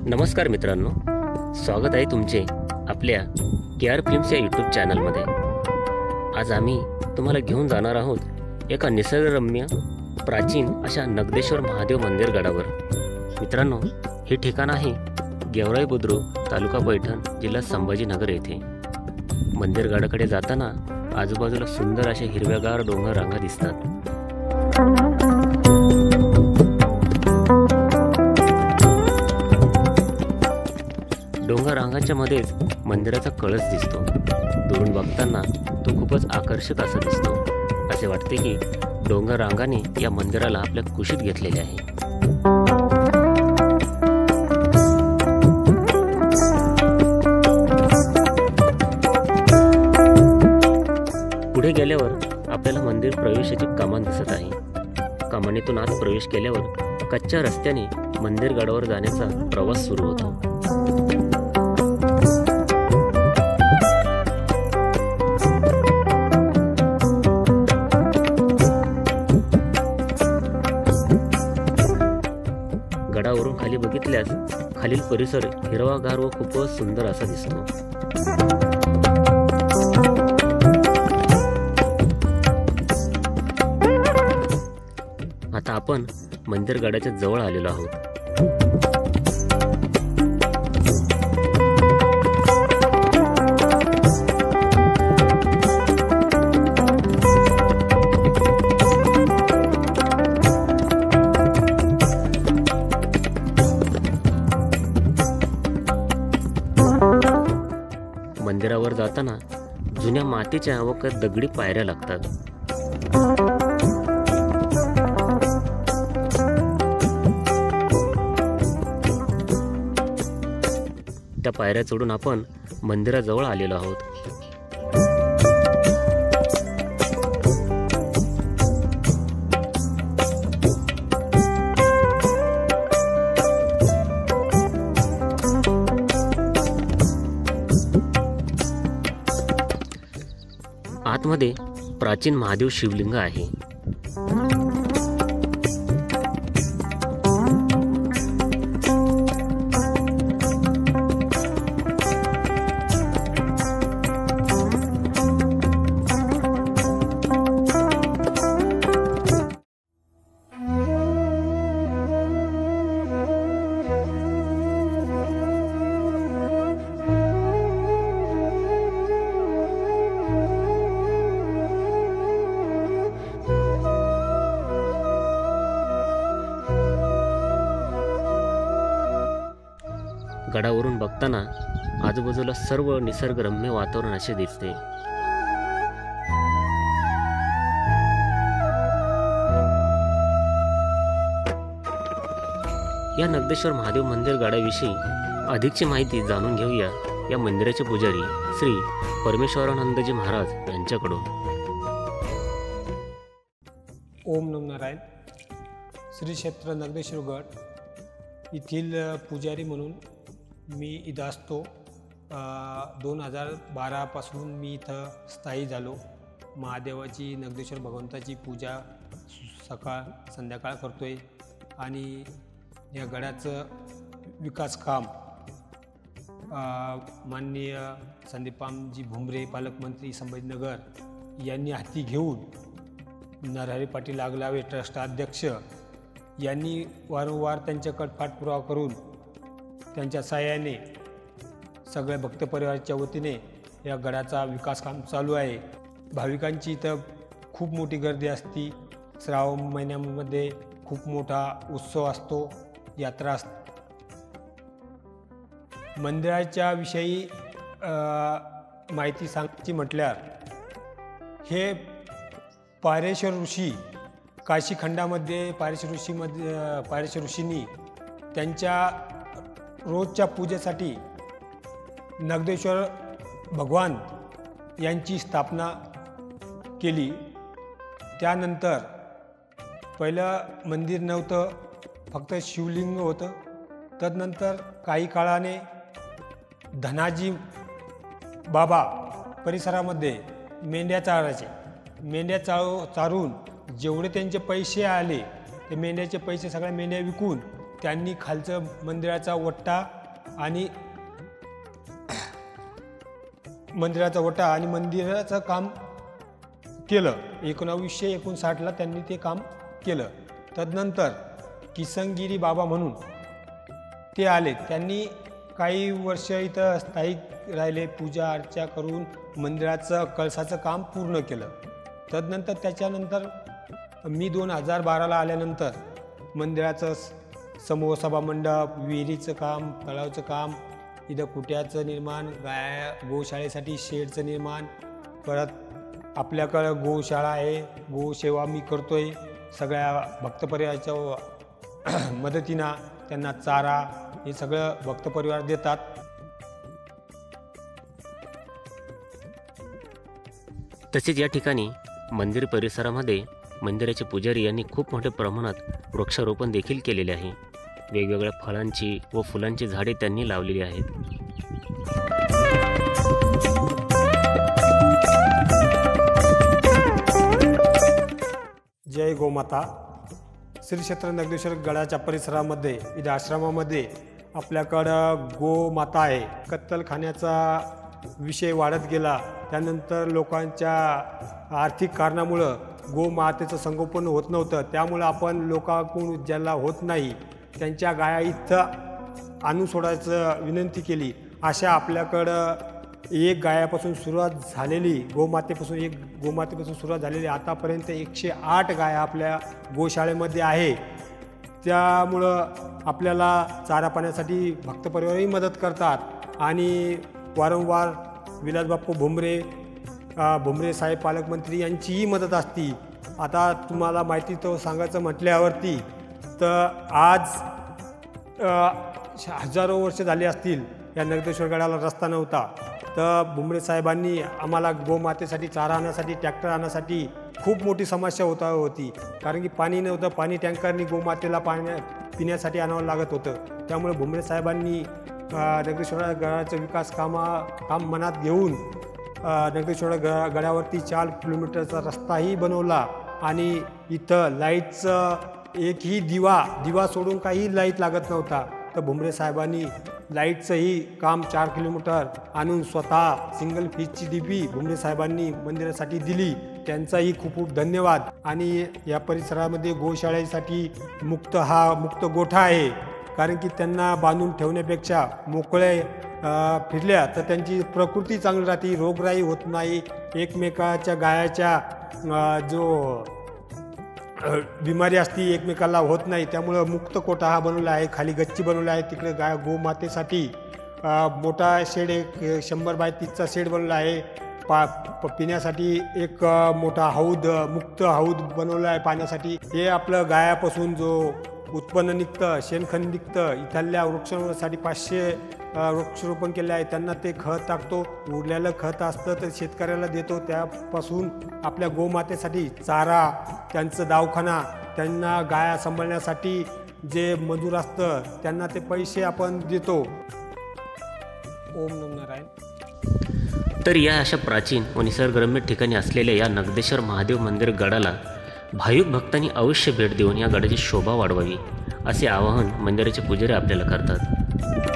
नमस्कार मित्रांनो, स्वागत आहे तुमचे आपल्या केआर फिल्म्स या यूट्यूब चॅनलमध्ये। आज आम्ही तुम्हाला घेऊन जाणार आहोत एका निसर्गरम्य प्राचीन अशा नगदेश्वर महादेव मंदिर गडावर। मित्रांनो, हे ठिकाण आहे गेवराई बुद्रुक, तालुका पैठण, जिल्हा संभाजीनगर येथे। मंदिर गडाकडे जाताना आजूबाजूला सुंदर असे हिरव्यागार डोंगर रांगा दिसतात। डोंगर रांगांच्या मध्येच मंदिराचा कळस दिसतो। दुरून बघताना तो खूपच आकर्षक असा दिसतो। असे वाटते की डोंगर रांगाने या मंदिराला आपल्या कुशीत घेतलेले आहे। पुढे गेल्यावर आपल्याला मंदिर प्रवेशाची कमान दिसत आहे। कमानीतून आत प्रवेश केल्यावर कच्च्या रस्त्याने मंदिर गडावर जाण्याचा प्रवास सुरू होतो। गडावरून खाली बघितल्यास खालील परिसर हिरवागार व खूपच सुंदर असा दिसतो। आता आपण मंदिर गडाच्या जवळ आलेलो आहोत। मंदिरावर जाताना जुन्या मातीच्या व दगडी पायऱ्या लागतात। त्या पायऱ्या चढून आपण मंदिराजवळ आलेलो आहोत। आतमध्ये प्राचीन महादेव शिवलिंग आहे। गडावरून बघताना आजूबाजूला सर्व निसर्गरम्य वातावरण असे दिसते। या नगदेश्वर महादेव मंदिर गडाविषयी अधिकची माहिती जाणून घेऊया या मंदिराचे पुजारी श्री परमेश्वरानंदजी महाराज यांच्याकडून। ओम नमः नारायण। श्री क्षेत्र नगदेश्वर गड येथील पुजारी म्हणून मी इथं असतो। 2012 पासून मी इथं स्थायी झालो। महादेवाची, नगदेश्वर भगवंताची पूजा सकाळ संध्याकाळ करतोय आणि या गडाचं विकास काम माननीय संदीपामजी भुमरे, पालकमंत्री संभाजीनगर यांनी हाती घेऊन नरहरी पाटील आगलावे ट्रस्ट अध्यक्ष यांनी वारंवार त्यांच्याकडे पाठपुरावा करून त्यांच्या सहाय्याने सगळ्या भक्त परिवाराच्या वतीने या गडाचा विकास काम चालू आहे। भाविकांची इथं खूप मोठी गर्दी असते। श्रावण महिन्यामध्ये खूप मोठा उत्सव असतो, यात्रा असते। मंदिराच्या विषयी माहिती सांगायची म्हटल्यावर हे पारेश्वर ऋषी काशीखंडामध्ये पारेश्वर ऋषींनी त्यांच्या रोजच्या पूजेसाठी नगदेश्वर भगवान यांची स्थापना केली। त्यानंतर पहिलं मंदिर नव्हतं, फक्त शिवलिंग होतं। तदनंतर काही काळाने धनाजी बाबा परिसरामध्ये मेंढ्या चारायचे। मेंढ्या चारून जेवढे त्यांचे पैसे आले ते मेंढ्याचे पैसे सगळ्या मेंढ्या विकून त्यांनी खालचं मंदिराचा वट्टा आणि मंदिराचं काम केलं. 1959ला त्यांनी ते काम केलं. तदनंतर किसनगिरी बाबा म्हणून ते आले. त्यांनी काही वर्ष इथं स्थायिक राहिले, पूजा अर्चा करून मंदिराचं कळसाचं काम पूर्ण केलं. तदनंतर त्याच्यानंतर मी 2012ला आल्यानंतर मंदिराचं समूह सभामंडप, विहिरीचं काम, तलावाचं काम, इथं कुट्याचं निर्माण, गोशाळेसाठी शेडचं निर्माण, परत आपल्याकडं गोशाळा आहे, गोसेवा मी करतोय. सगळ्या भक्त परिवाराच्या मदतीनं त्यांना चारा हे सगळं भक्त परिवार देतात. तसेच या ठिकाणी मंदिर परिसरामध्ये मंदिराचे पुजारी यांनी खूप मोठ्या प्रमाणात वृक्षारोपण देखील केलेले आहे. वेगवेगळ्या फळांची व फुलांची झाडे त्यांनी लावलेली आहेत. जय गोमाता. श्री क्षेत्र नगदेश्वर गडाच्या परिसरामध्ये इथं आश्रमामध्ये आपल्याकडं गोमाता आहे. कत्तलखान्याचा विषय वाढत गेला, त्यानंतर लोकांच्या आर्थिक कारणामुळं गोमातेचं संगोपन होत नव्हतं. त्यामुळं आपण लोकांकडून ज्याला होत नाही त्यांच्या गाया इथं आणून सोडायचं विनंती केली. अशा आपल्याकडं एक गायापासून सुरुवात झालेली, गोमातेपासून सुरुवात झालेली आतापर्यंत 108 गाया आपल्या गोशाळेमध्ये आहे. त्यामुळं आपल्याला चारा पाण्यासाठी भक्त परिवारही मदत करतात आणि वारंवार विलासबापू भुमरे साहेब पालकमंत्री यांचीही मदत असती. आता तुम्हाला माहिती तो सांगायचं म्हटल्यावरती तर आज हजारो वर्ष झाली असतील या नगदेश्वर गडाला रस्ता नव्हता. तर भुमरे साहेबांनी आम्हाला गोमातेसाठी चारा आणण्यासाठी, ट्रॅक्टर आणण्यासाठी खूप मोठी समस्या होती. कारण की पाणी नव्हतं. पाणी टँकरनी गोमातेला पिण्यासाठी आणावं लागत होतं. त्यामुळे भुमरे साहेबांनी नगदेश्वर गडाचं विकास काम मनात घेऊन नगदेश्वर गडावरती 4 किलोमीटरचा रस्ताही बनवला आणि इथं लाईटचं एकही दिवा सोडून काही लाईट लागत नव्हता. तर भुमरे साहेबांनी लाईटचंही काम 4 किलोमीटर आणून स्वतः सिंगल फेजची डीपी भुमरे साहेबांनी मंदिरासाठी दिली. त्यांचाही खूप खूप धन्यवाद. आणि या परिसरामध्ये गोशाळेसाठी मुक्त गोठा आहे. कारण की त्यांना बांधून ठेवण्यापेक्षा मोकळे फिरल्या तर त्यांची प्रकृती चांगली राहते, रोगराई होत नाही. एकमेकाच्या गायाच्या जो बिमारी असती एकमेकाला होत नाही. त्यामुळं मुक्त कोठा हा बनवला आहे. खाली गच्ची बनवला आहे. तिकडे गोमातेसाठी मोठा शेड, एक 100 बाय 30चा शेड बनवला आहे. पिण्यासाठी एक मोठा मुक्त हौद बनवला आहे पाण्यासाठी. हे आपलं गायापासून जो उत्पन्न निघतं, शेणखत निघतं, इथल्या वृक्षारोपणासाठी 500 वृक्षारोपण केले आहे. त्यांना ते खत टाकतो. उरलेलं खत असतं तर शेतकऱ्याला देतो. त्यापासून आपल्या गोमातेसाठी चारा, त्यांचं दवाखाना, त्यांना गाया सांभाळण्यासाठी जे मजूर असतं त्यांना ते पैसे आपण देतो. ओम नमो नारायण. तर या अशा प्राचीन व निसर्गरम्य ठिकाणी असलेल्या या नगदेश्वर महादेव मंदिर गडाला भाविक भक्तांनी अवश्य भेट देऊन या गडाची शोभा वाढवावी असे आवाहन मंदिराचे पुजारी आपल्याला करतात.